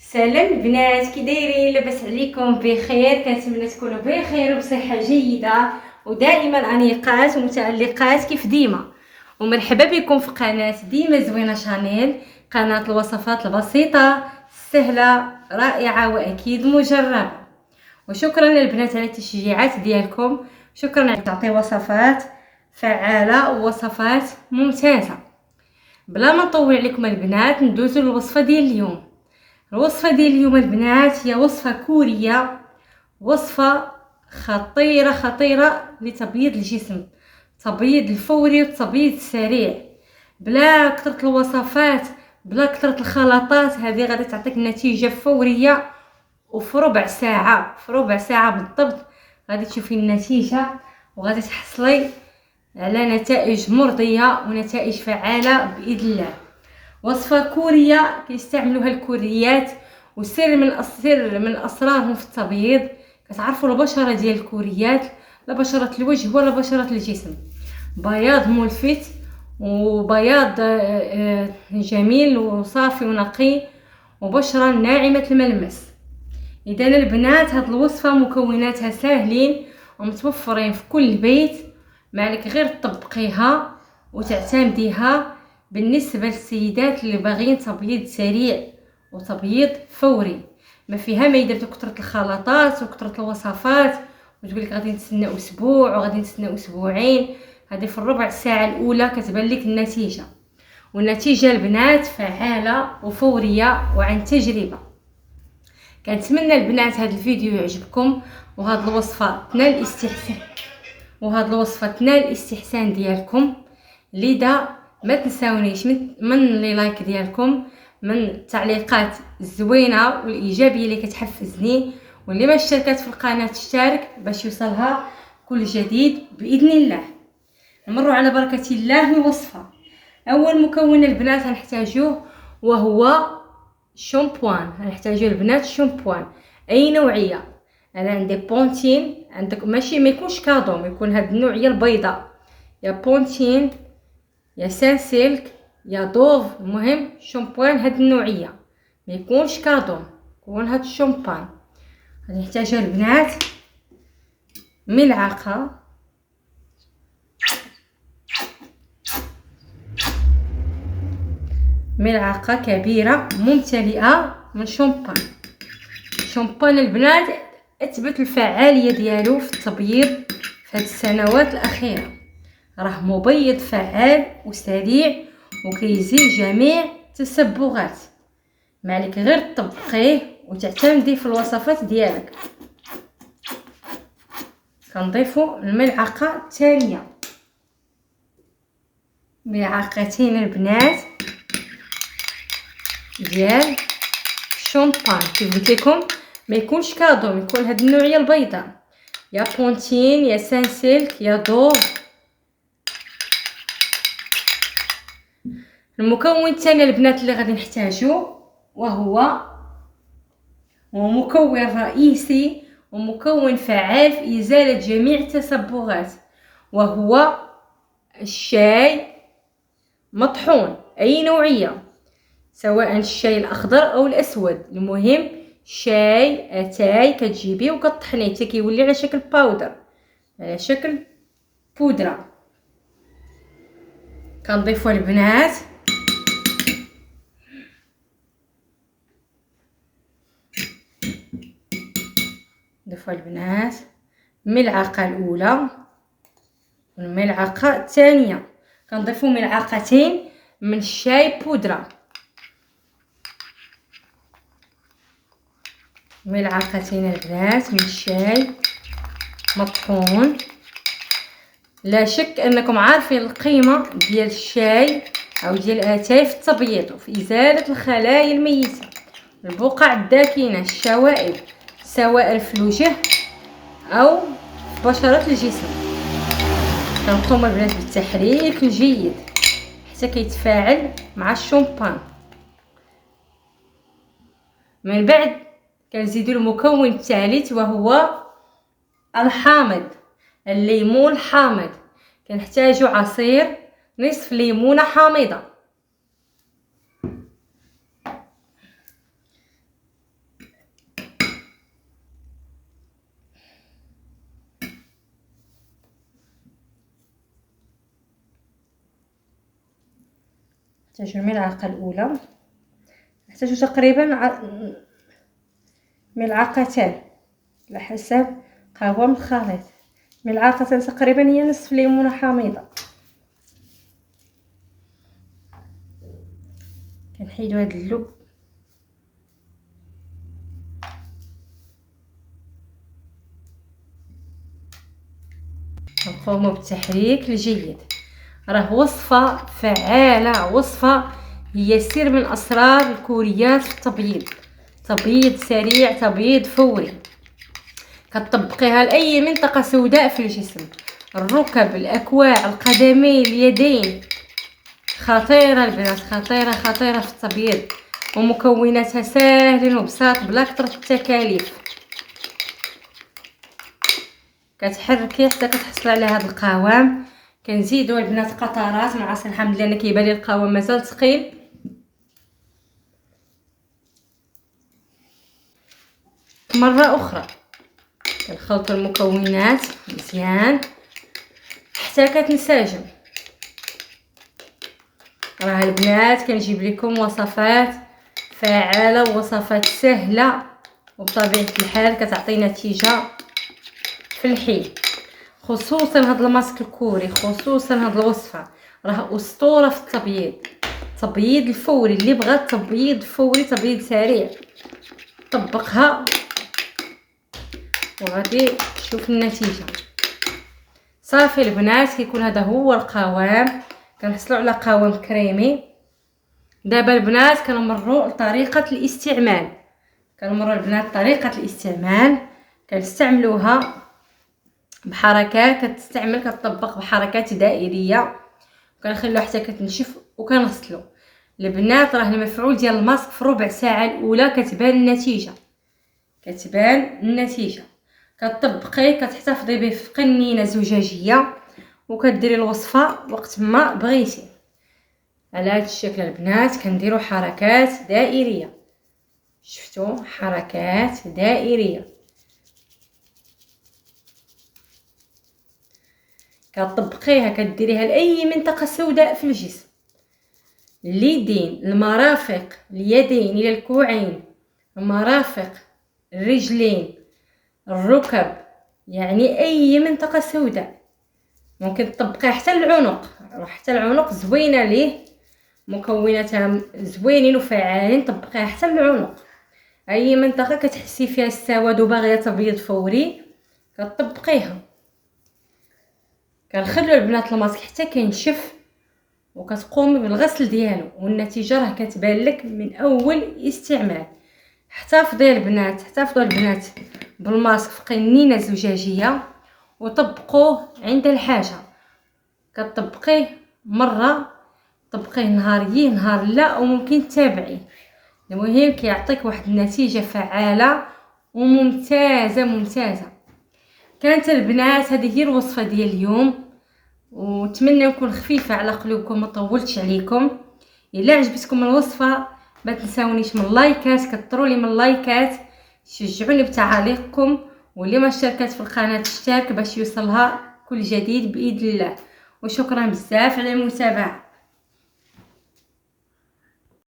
سلام البنات، كي دايرين؟ لاباس عليكم؟ بخير؟ كنتمنى تكونوا بخير وبصحه جيده ودائما انيقات ومتالقات كيف ديما. ومرحبا بكم في قناه ديما زوينه شانيل، قناه الوصفات البسيطه السهله رائعه واكيد مجربه. وشكرا للبنات على التشجيعات ديالكم، شكرا على تعطي وصفات فعاله ووصفات ممتازه. بلا ما نطول عليكم البنات، ندوزو للوصفه ديال اليوم. الوصفه ديال اليوم البنات هي وصفه كوريه، وصفه خطيره لتبييض الجسم، تبييض الفوري والتبييض السريع، بلا كثره الوصفات، بلا كثره الخلطات. هذه غادي تعطيك نتيجه فوريه وفي ربع ساعه بالضبط غادي تشوفي النتيجه وغادي تحصلي على نتائج مرضيه ونتائج فعاله باذن الله. وصفه كوريه كيستعملوها الكوريات، وسر من اسرارهم في التبييض. كتعرفوا البشره ديال الكوريات، لا بشره الوجه ولا بشره الجسم، بياض ملفت وبياض جميل وصافي ونقي وبشره ناعمه الملمس. اذا البنات هاد الوصفه مكوناتها ساهلين ومتوفرين في كل بيت، مالك غير تطبقيها وتعتمديها بالنسبه للسيدات اللي باغيين تبييض سريع وتبييض فوري. ما فيها ما يدير كثره الخلطات وكثره الوصفات وتقول لك غادي نتسنى اسبوع وغادي نتسنى اسبوعين. هذه في الربع ساعه الاولى كتبان لك النتيجه، والنتيجه البنات فعاله وفوريه وعن تجربه. كنتمنى البنات هذا الفيديو يعجبكم وهاد الوصفه تنال الاستحسان ديالكم. لذا ما تنساونيش من لي لايك ديالكم، من التعليقات الزوينه والايجابيه اللي كتحفزني، واللي ما اشتركت في القناه تشترك باش يوصلها كل جديد باذن الله. نمروا على بركه الله الوصفه. اول مكون البنات غنحتاجوه وهو شامبوان. غنحتاجو البنات شامبوان اي نوعيه. انا عندي بونتين، عندك ماشي ما يكونش كادوم، يكون هاد النوعيه البيضاء، يا بونتين يا سانسيلك يا دوف، المهم شامبوان هاد النوعيه، ما يكونش كادوم، يكون هاد الشامبان. غادي نحتاجو البنات ملعقه كبيره ممتلئه من شامبان البنات اثبت الفعاليه ديالو في التبييض في هاد السنوات الاخيره. راه مبيض فعال وسريع وكيزيل جميع التسبغات، ما عليك غير تطبقيه وتعتمدي في الوصفات ديالك. كنضيفوا الملعقه الثانيه، ملعقتين البنات ديال الشامبان. كيف قلت لكم ما يكونش كادوم، يكون هاد النوعيه البيضاء، يا بونتين يا سانسيلك يا دوف. المكون الثاني البنات اللي غادي نحتاجو وهو مكون رئيسي ومكون فعال في ازاله جميع التسبغات، وهو الشاي مطحون اي نوعيه، سواء الشاي الاخضر او الاسود. المهم شاي اتاي كتجيبيه وكطحنيه حتى كيولي على شكل باودر، على شكل بودره. كنضيفوا البنات الملعقه الاولى والملعقه الثانيه. كنضيفوا ملعقتين من الشاي بودره، ملعقتين البنات من الشاي مطحون. لا شك انكم عارفين القيمه ديال الشاي او ديال الاتاي في التبييض وفي ازاله الخلايا الميته، البقع الداكنه، الشوائب، سواء في الوجه او في بشره الجسم. كنقوم البنات بالتحريك الجيد حتى كيتفاعل مع الشامبان. من بعد كنزيدوا المكون الثالث وهو الحامض، الليمون الحامض. كنحتاجو عصير نصف ليمونه حامضه. نحتاج الملعقه الاولى، نحتاج تقريبا ملعقتان على حسب قوام الخليط. ملعقه تقريبا هي نصف ليمونه حامضه. كنحيدو هاد اللب، نقوموا بالتحريك الجيد. راه وصفه فعاله، وصفه هي سر من اسرار الكوريات في التبييض. تبييض سريع، تبييض فوري، كتطبقيها لاي منطقه سوداء في الجسم، الركب، الاكواع، القدمين، اليدين. خطيره البنات، خطيره خطيره في التبييض، ومكوناتها ساهل وبساط بلا كثره التكاليف. كتحركي حتى كتحصلي على هذا القوام. كنزيدوا البنات قطرات مع الحمد لله. انا كيبان لي القوام مازال ثقيل. مره اخرى كنخلطوا المكونات مزيان حتى كتنسجم. راه البنات كنجيب لكم وصفات فعاله ووصفات سهله وبطبيعه الحال كتعطي نتيجه في الحين. خصوصا هذا الماسك الكوري، خصوصا هذه الوصفه راه اسطوره في التبييض. التبييض الفوري، اللي بغى تبييض فوري، تبييض سريع، طبقها وغادي تشوف النتيجه. صافي البنات، كيكون هذا هو القوام. كنحصلوا على قوام كريمي. دابا البنات كنمروا لطريقه الاستعمال. كنمروا البنات طريقه الاستعمال. كنستعملوها بحركات، كتطبق بحركات دائريه، وكنخليوها حتى كتنشف وكنغسلو. البنات راه المفعول ديال الماسك في ربع ساعه الاولى كتبان النتيجه، كتبان النتيجه. كتطبقيه، كتحتفظي به في قنينه زجاجيه، وكديري الوصفه وقت ما بغيتي. على هذا الشكل البنات كنديروا حركات دائريه. شفتوا؟ حركات دائريه. كتطبقيها، كديريها لاي منطقه سوداء في الجسم، اليدين، المرافق، اليدين الى الكوعين، المرافق، الرجلين، الركب، يعني اي منطقه سوداء. ممكن تطبقيها حتى العنق، حتى العنق زوينه ليه، مكوناتها زوينين وفعالين. طبقيها حتى العنق، اي منطقه كتحسي فيها السواد وباغيه تبييض فوري كتطبقيها. كنخليو البنات الماسك حتى كينشف، وكتقومي بالغسل ديالو، والنتيجه راه كتبان لك من اول استعمال. احتفظوا البنات بالماسك في قنينه زجاجيه، وطبقوه عند الحاجه. كتطبقيه مره، طبقيه نهار نهار لا، وممكن تتابعيه. المهم كيعطيك واحد النتيجه فعاله وممتازه. كانت البنات هذه هي الوصفه ديال اليوم، ونتمنى نكون خفيفه على قلوبكم، ما طولتش عليكم. الا عجبتكم الوصفه ما تنساونيش من اللايكات، كثروا لي من اللايكات، شجعوني بتعاليقكم، واللي ما اشتركت في القناه تشترك باش يوصلها كل جديد باذن الله. وشكرا بزاف على المتابعه.